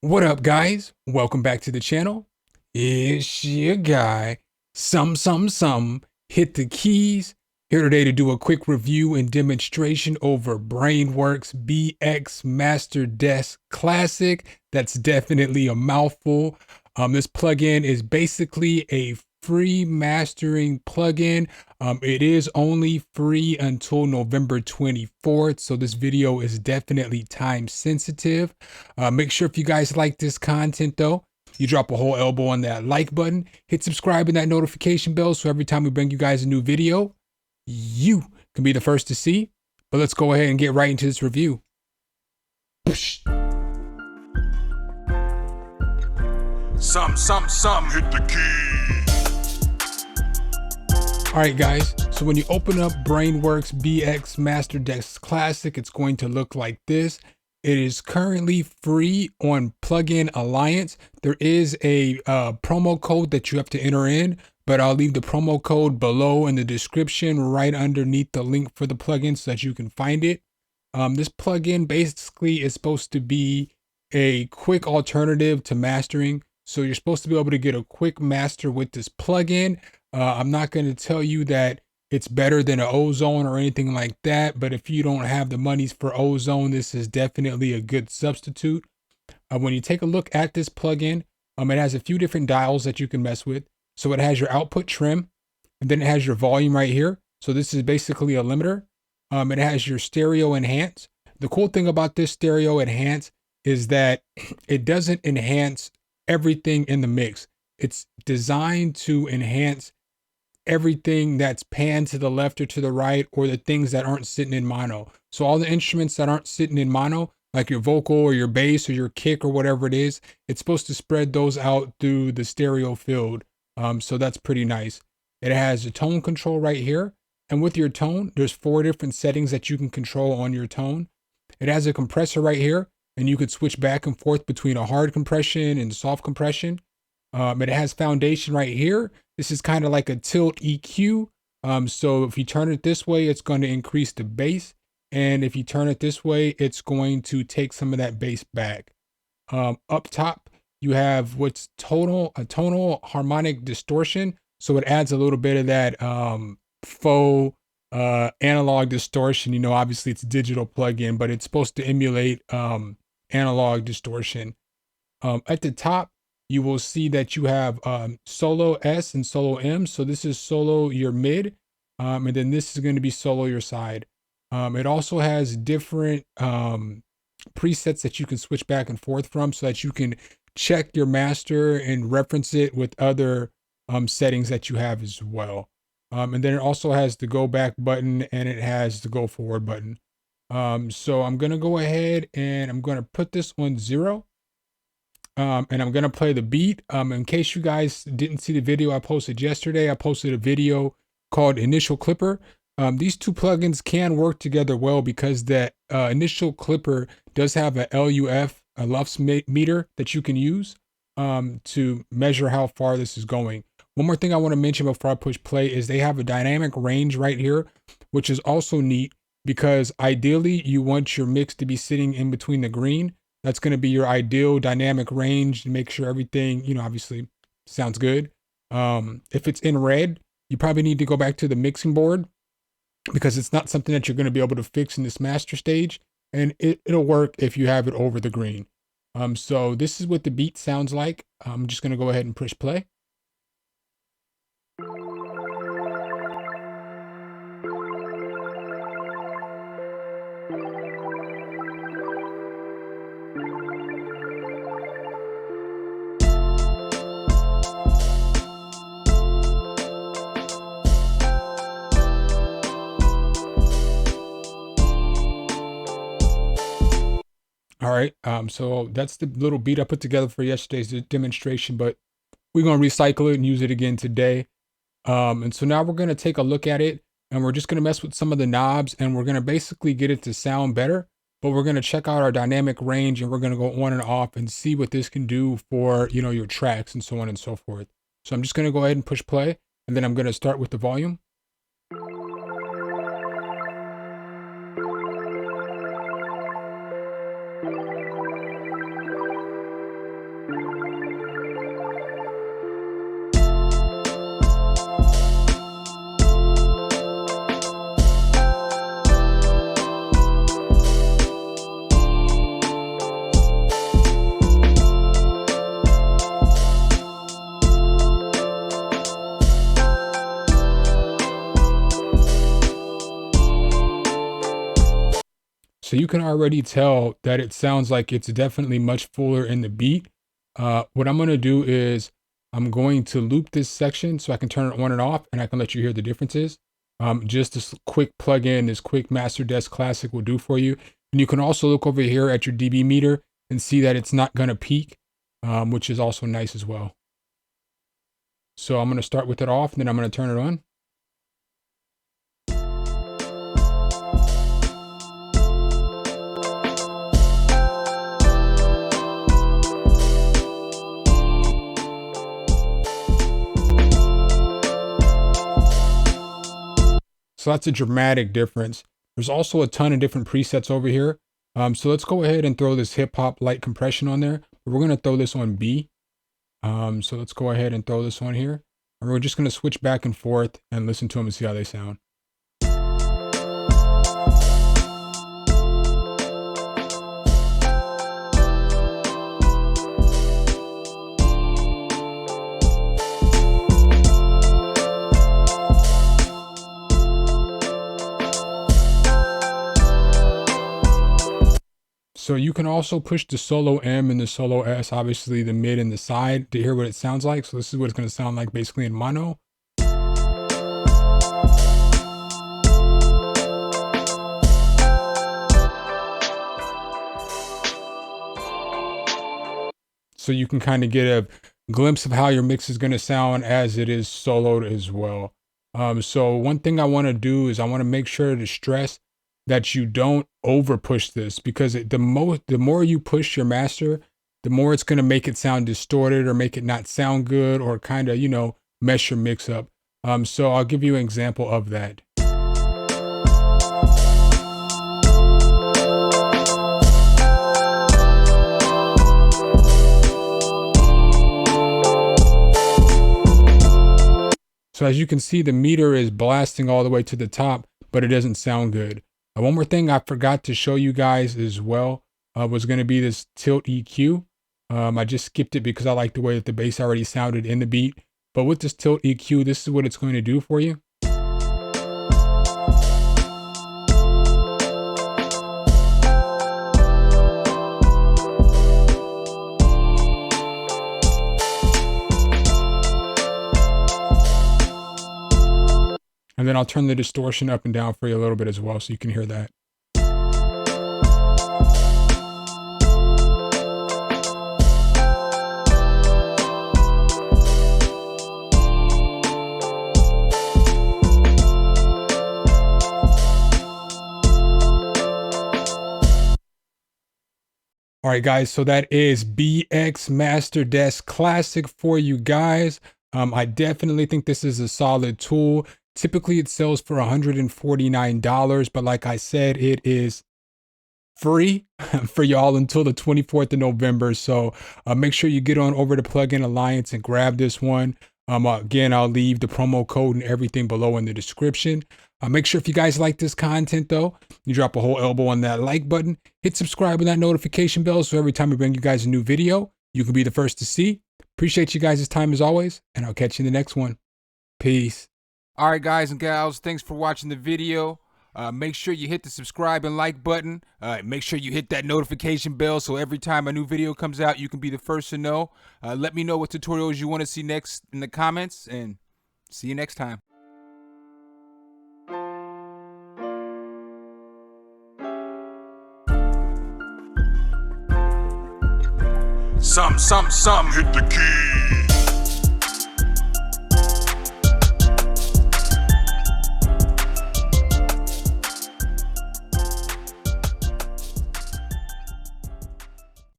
What up, guys? Welcome back to the channel. It's your guy, Some. Hit the keys. Here today to do a quick review and demonstration over Brainworx BX Master Desk Classic. That's definitely a mouthful. This plugin is basically a free mastering plugin. It is only free until November 24th, so this video is definitely time sensitive. Make sure if you guys like this content though, you drop a whole elbow on that like button, hit subscribe and that notification bell so every time we bring you guys a new video, you can be the first to see. But let's go ahead and get right into this review. Some, hit the key. All right, guys. So when you open up Brainworx BX Master Desk Classic, it's going to look like this. It is currently free on Plugin Alliance. There is a promo code that you have to enter in, but I'll leave the promo code below in the description right underneath the link for the plugin so that you can find it. This plugin basically is supposed to be a quick alternative to mastering. So you're supposed to be able to get a quick master with this plugin. I'm not going to tell you that it's better than an ozone or anything like that, but if you don't have the monies for ozone, this is definitely a good substitute. When you take a look at this plugin, it has a few different dials that you can mess with. So it has your output trim, and then it has your volume right here. So this is basically a limiter. It has your stereo enhance. The cool thing about this stereo enhance is that it doesn't enhance everything in the mix. It's designed to enhance everything that's panned to the left or to the right, or the things that aren't sitting in mono. So all the instruments that aren't sitting in mono, like your vocal or your bass or your kick or whatever it is, it's supposed to spread those out through the stereo field. So that's pretty nice. It has a tone control right here. And with your tone, there's 4 different settings that you can control on your tone. It has a compressor right here, and you could switch back and forth between a hard compression and soft compression. It has foundation right here. This is kind of like a tilt EQ. So if you turn it this way, it's going to increase the bass. And if you turn it this way, it's going to take some of that bass back. Up top, you have what's a tonal harmonic distortion. So it adds a little bit of that faux analog distortion. You know, obviously it's a digital plugin, but it's supposed to emulate analog distortion. At the top, you will see that you have solo S and solo M. So this is solo your mid, and then this is going to be solo your side. It also has different presets that you can switch back and forth from so that you can check your master and reference it with other settings that you have as well. And then it also has the go back button and it has the go forward button. So I'm going to go ahead and I'm going to put this on 0. And I'm going to play the beat. In case you guys didn't see the video I posted yesterday, I posted a video called Initial Clipper. These two plugins can work together well because that Initial Clipper does have a LUF, a LUFS meter that you can use to measure how far this is going. One more thing I want to mention before I push play is they have a dynamic range right here, which is also neat because ideally you want your mix to be sitting in between the green. That's going to be your ideal dynamic range to make sure everything, you know, obviously sounds good. If it's in red, you probably need to go back to the mixing board because it's not something that you're going to be able to fix in this master stage. And it'll work if you have it over the green. So this is what the beat sounds like. I'm just going to go ahead and push play. All right, so that's the little beat I put together for yesterday's demonstration, but we're going to recycle it and use it again today. And so now we're going to take a look at it and we're just going to mess with some of the knobs and we're going to basically get it to sound better, but we're going to check out our dynamic range and we're going to go on and off and see what this can do for, you know, your tracks and so on and so forth. So I'm just going to go ahead and push play and then I'm going to start with the volume. So you can already tell that it sounds like it's definitely much fuller in the beat. What I'm going to do is I'm going to loop this section so I can turn it on and off, and I can let you hear the differences. Just this quick plug-in, this quick Master Desk Classic will do for you. And you can also look over here at your dB meter and see that it's not going to peak, which is also nice as well. So I'm going to start with it off, and then I'm going to turn it on. So that's a dramatic difference. There's also a ton of different presets over here. So let's go ahead and throw this hip hop light compression on there. But we're going to throw this on B. So let's go ahead and throw this on here. And we're just going to switch back and forth and listen to them and see how they sound. So you can also push the solo M and the solo S, obviously the mid and the side, to hear what it sounds like. So this is what it's going to sound like basically in mono. So you can kind of get a glimpse of how your mix is going to sound as it is soloed as well. So one thing I want to do is I want to make sure to stress that you don't over push this, because the more you push your master, the more it's going to make it sound distorted or make it not sound good or kind of, mess your mix up. So I'll give you an example of that. So as you can see, the meter is blasting all the way to the top, but it doesn't sound good. One more thing I forgot to show you guys as well was going to be this tilt EQ. I just skipped it because I like the way that the bass already sounded in the beat. But with this tilt EQ, this is what it's going to do for you. And then I'll turn the distortion up and down for you a little bit as well so you can hear that. All right, guys, so that is BX Master Desk Classic for you guys. I definitely think this is a solid tool. Typically, it sells for $149, but like I said, it is free for y'all until the 24th of November. So make sure you get on over to Plugin Alliance and grab this one. Again, I'll leave the promo code and everything below in the description. Make sure if you guys like this content, though, you drop a whole elbow on that like button, hit subscribe and that notification bell so every time we bring you guys a new video, you can be the first to see. Appreciate you guys' time as always, and I'll catch you in the next one. Peace. All right, guys and gals, thanks for watching the video. Make sure you hit the subscribe and like button. Make sure you hit that notification bell so every time a new video comes out, you can be the first to know. Let me know what tutorials you want to see next in the comments, and see you next time. Sum, hit the key.